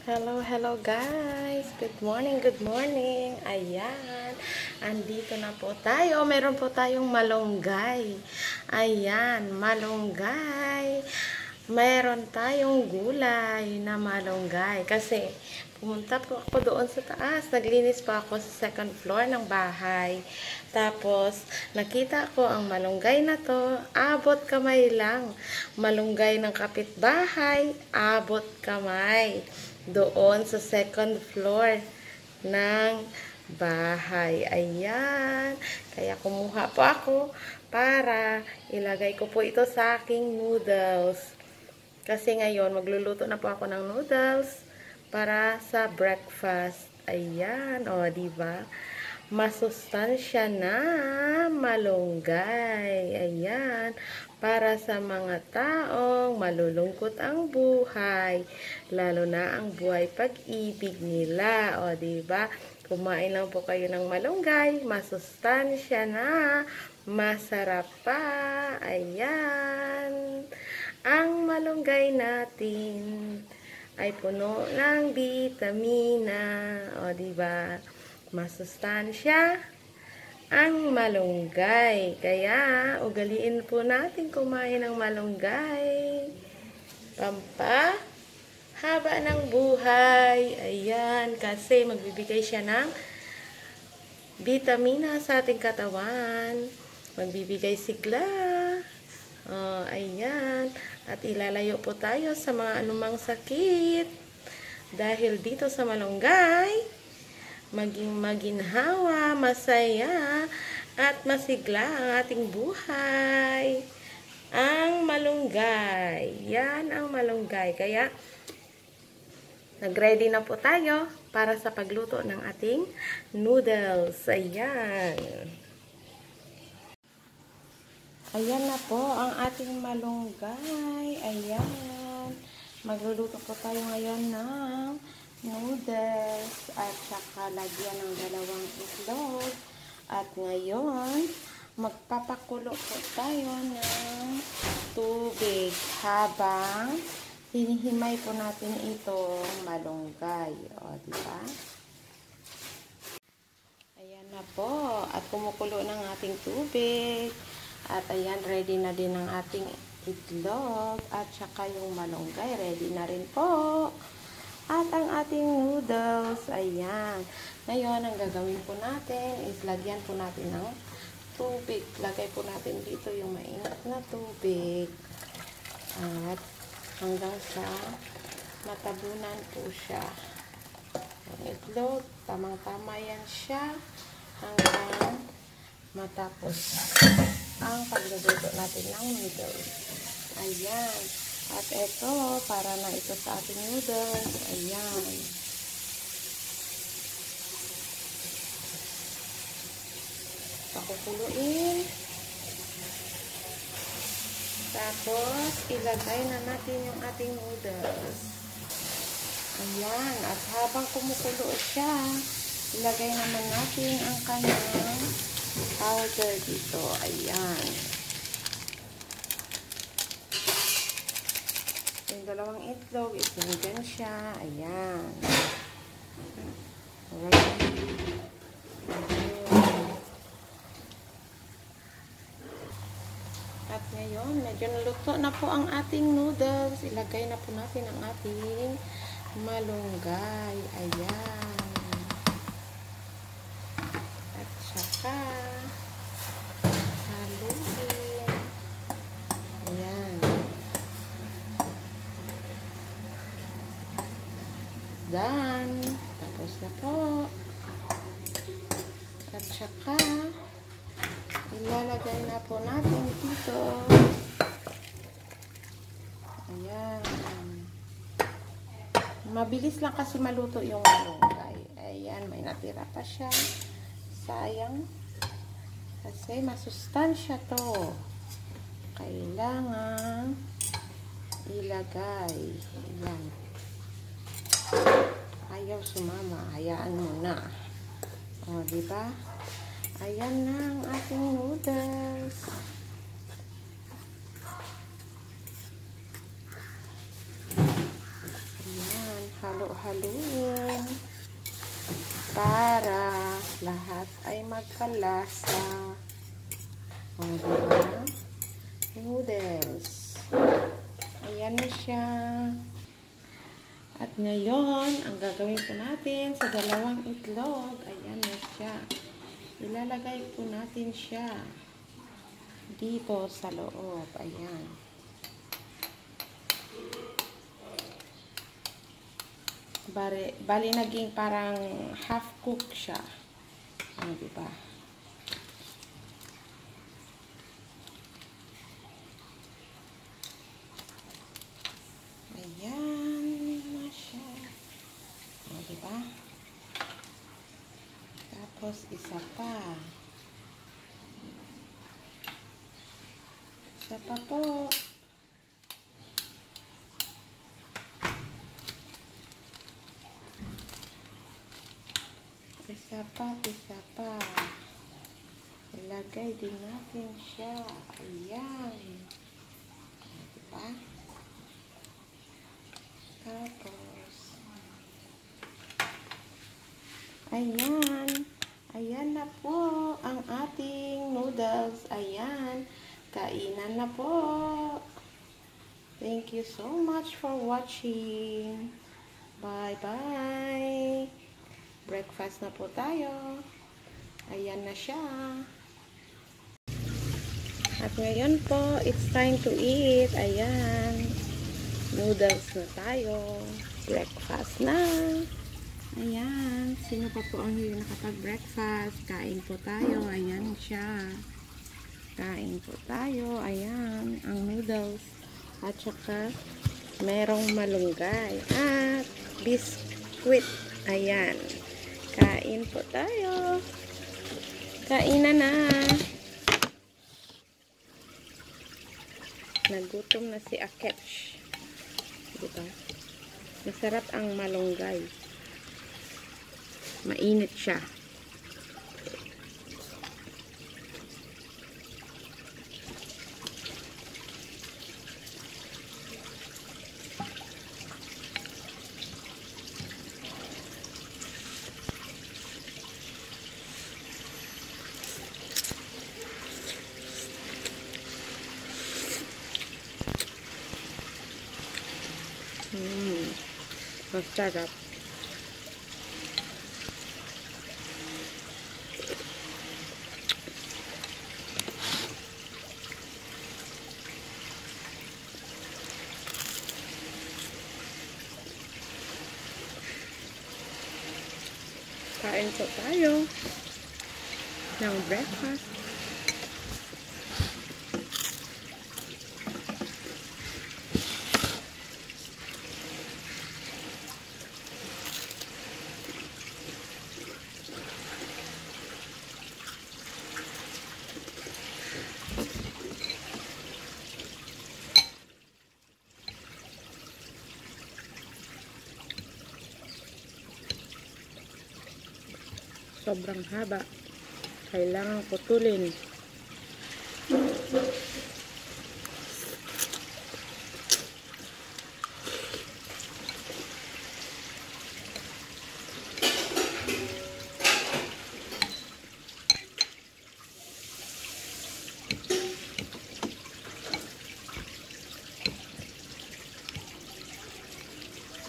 Hello, hello guys. Good morning, good morning. Ayan. Andito na po tayo. Meron po tayong malunggay. Ayan, malunggay. Meron tayong gulay na malunggay. Kasi pumunta po ako doon sa taas. Naglinis pa ako sa second floor ng bahay. Tapos, nakita ko ang malunggay na to. Abot kamay lang. Malunggay ng kapitbahay. Abot kamay. Doon sa second floor ng bahay. Ayan. Kaya kumuha po ako para ilagay ko po ito sa aking noodles. Kasi ngayon, magluluto na po ako ng noodles para sa breakfast. Ayan. O, diba? Masustansya na malunggay. Ayan. Para sa mga taong malulungkot ang buhay. Lalo na ang buhay pag-ibig nila. O, diba? Kumain lang po kayo ng malunggay. Masustansya na. Masarap pa. Ayan. Ang malunggay natin ay puno ng bitamina. O, diba? Masustansya ang malunggay. Kaya, ugaliin po natin kumain ng malunggay. Haba ng buhay. Ayan, kasi magbibigay siya ng bitamina sa ating katawan. Magbibigay sigla. Ayan. At ilalayo po tayo sa mga anumang sakit. Dahil dito sa malunggay, maging maginhawa, masaya, at masigla ang ating buhay. Ang malunggay. Yan ang malunggay. Kaya, nag-ready na po tayo para sa pagluto ng ating noodles. Ayan. Ayan na po ang ating malunggay. Ayan. Magluluto po tayo ngayon ng noodles at saka lagyan ng 2 itlog. At ngayon, magpapakulo po tayo ng tubig habang hinihimay po natin itong malunggay. O, diba? Ayan na po. At kumukulo ng ating tubig. At ayan, ready na din ang ating itlog. At saka yung malunggay, ready na rin po. At ang ating noodles, ayan. Ngayon, ang gagawin po natin is lagyan po natin ng tubig. Lagay po natin dito yung mainit na tubig. At hanggang sa matabunan po siya. Ang itlog, tamang-tama yan siya hanggang matapos ang pagluluto natin ng noodles. Ayan. At ito, para na ito sa ating noodles. Ayan. Pakukuluin. Tapos, ilagay na natin yung ating noodles. Ayan. At habang kumukulo siya, ilagay naman natin ang kanyang powder dito. Ayan. Yung 2 itlog, isinigyan siya. Ayan. Alright. At ngayon, medyo naluto na po ang ating noodles. Ilagay na po natin ang ating malunggay. Ayan. At saka, haluin. Ayan. Done. Tapos na po. At saka, ilalagay na po natin dito. Ayan. Mabilis lang kasi maluto yung malunggay. Ayan, may natira pa siya. Sayang. Kasi masustansya to. Kailangan ilagay. Ayan. Ayaw sumama. Hayaan mo na. O, diba? Ayan na ang ating noodles. Ayan. haluin para lahat ay magkalasa. O, diba? Noodles. Ayan na siya. At ngayon, ang gagawin po natin sa dalawang itlog, ayan na siya. Ilalagay po natin siya dito sa loob. Ayan. Bali naging parang half cook siya. Ano, diba? Ayan na siya. Ano, diba? Tapos isa pa. Isa pa po. Isa pa. Ilagay din natin siya. Ayan. Diba? Tapos, ayan. Ayan na po ang ating noodles. Ayan. Kainan na po. Thank you so much for watching. Bye-bye. Breakfast na po tayo. Ayan na siya. At ngayon po, it's time to eat. Ayan. Noodles na tayo. Breakfast na. Ayan. Sino pa po ang hindi nakapag-breakfast? Kain po tayo. Ayan siya. Kain po tayo. Ayan. Ang noodles. At saka, merong malunggay. At biskuit. Ayan. Kain po tayo. Kainan na. Nagutom na si Aketch. Diba? Masarap ang malunggay. Mainit siya. Masarap. Kain po tayo ng breakfast. Sobrang haba. Kailangan putulin.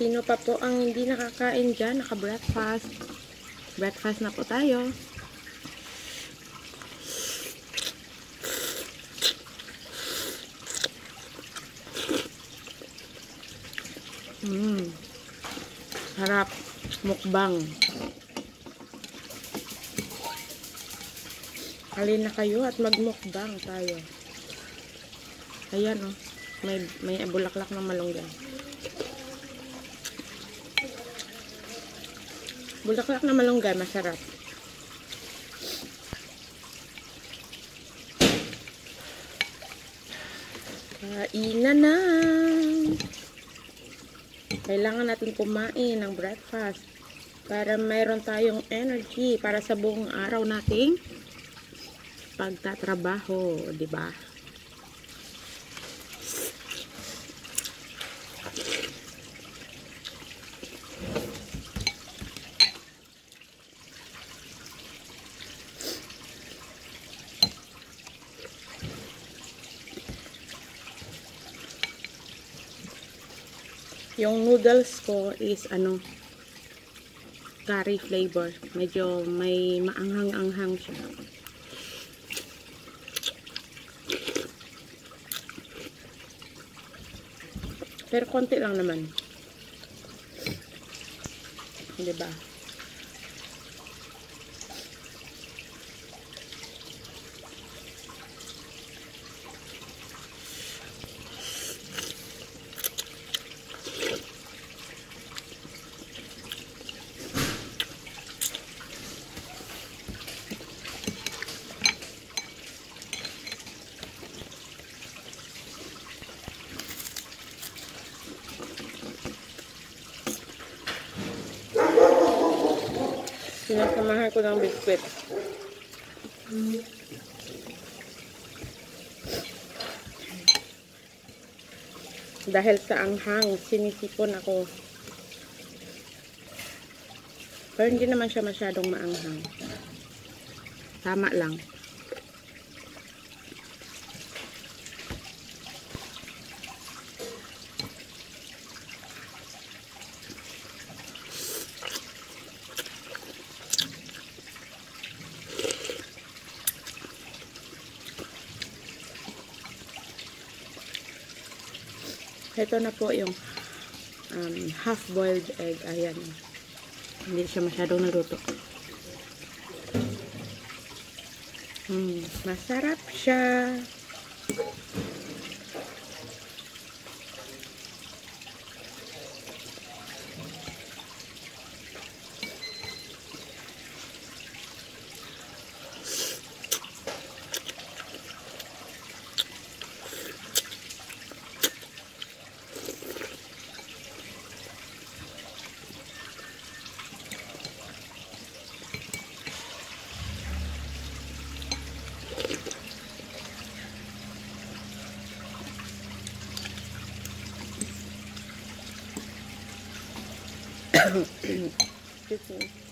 Sino pa po ang hindi nakakain dyan? Naka-breakfast. Breakfast na po tayo. Harap. Mukbang. Halin na kayo at magmukbang tayo. Ayan oh. May bulaklak ng malunggay. Bulaklak na malunggay, masarap. Kainan na. Kailangan natin kumain ng breakfast para mayroon tayong energy para sa buong araw nating pagtatrabaho, di ba? Yung noodles ko is ano, curry flavor. Medyo may maanghang-anghang siya. Pero konti lang naman. Diba? Sinasamahan ko ng biskwit. Dahil sa anghang, sinisipon ako. Pero hindi naman siya masyadong maanghang. Tama lang. Ito na po yung half-boiled egg. Ayan. Hindi siya masyadong naluto. Masarap siya. Excuse me.